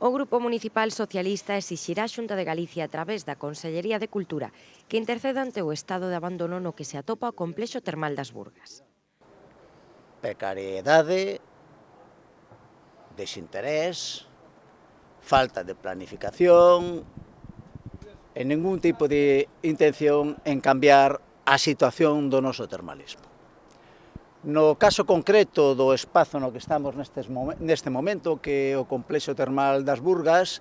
O Grupo Municipal Socialista exixirá á Xunta de Galicia a través da Consellería de Cultura que interceda ante o estado de abandono no que se atopa o complexo termal das Burgas. Precariedade, desinterés, falta de planificación e ningún tipo de intención en cambiar a situación do noso termalismo. No caso concreto do espazo no que estamos neste momento, que é o complexo termal das Burgas,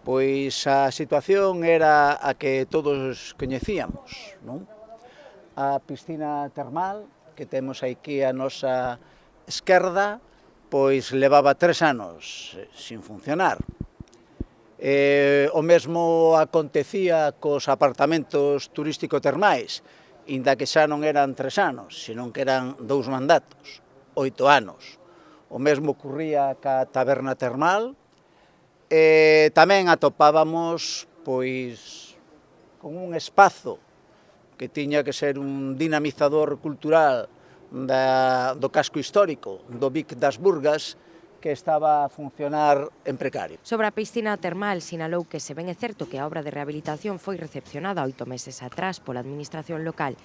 pois a situación era a que todos coñecíamos, non? A piscina termal que temos aquí a nosa esquerda, pois levaba 3 anos sin funcionar. O mesmo acontecía cos apartamentos turístico-termais, inda que xa non eran 3 anos, senón que eran 2 mandatos, 8 anos. O mesmo ocurría ca taberna termal, e tamén atopábamos pois con un espazo que tiña que ser un dinamizador cultural do casco histórico do Vic das Burgas, que estaba a funcionar en precario. Sobre a piscina termal, sinalou que se ben é certo que a obra de rehabilitación foi recepcionada 8 meses atrás pola administración local,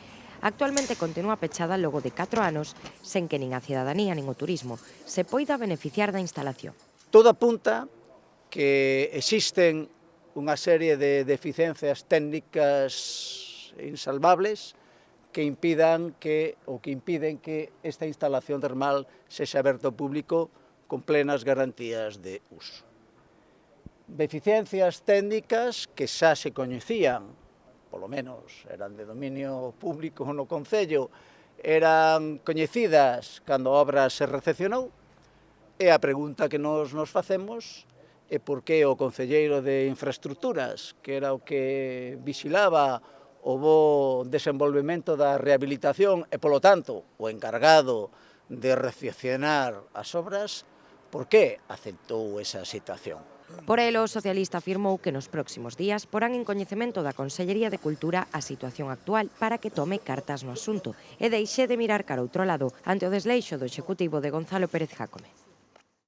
actualmente continúa pechada logo de 4 anos, sen que nin a cidadanía nin o turismo se poida beneficiar da instalación. Todo apunta que existen unha serie de deficiencias técnicas insalvables que impiden que esta instalación termal sexa aberta ao público con plenas garantías de uso. Deficiencias técnicas que xa se coñecían, polo menos eran de dominio público no Concello, eran coñecidas cando a obra se recepcionou, e a pregunta que nos facemos é por que o concelleiro de Infraestructuras, que era o que vigilaba o bo desenvolvemento da rehabilitación e, polo tanto, o encargado de recepcionar as obras, por que aceptou esa situación? Por el, o socialista afirmou que nos próximos días porán en coñecemento da Consellería de Cultura a situación actual para que tome cartas no asunto e deixe de mirar cara outro lado ante o desleixo do executivo de Gonzalo Pérez Jácome.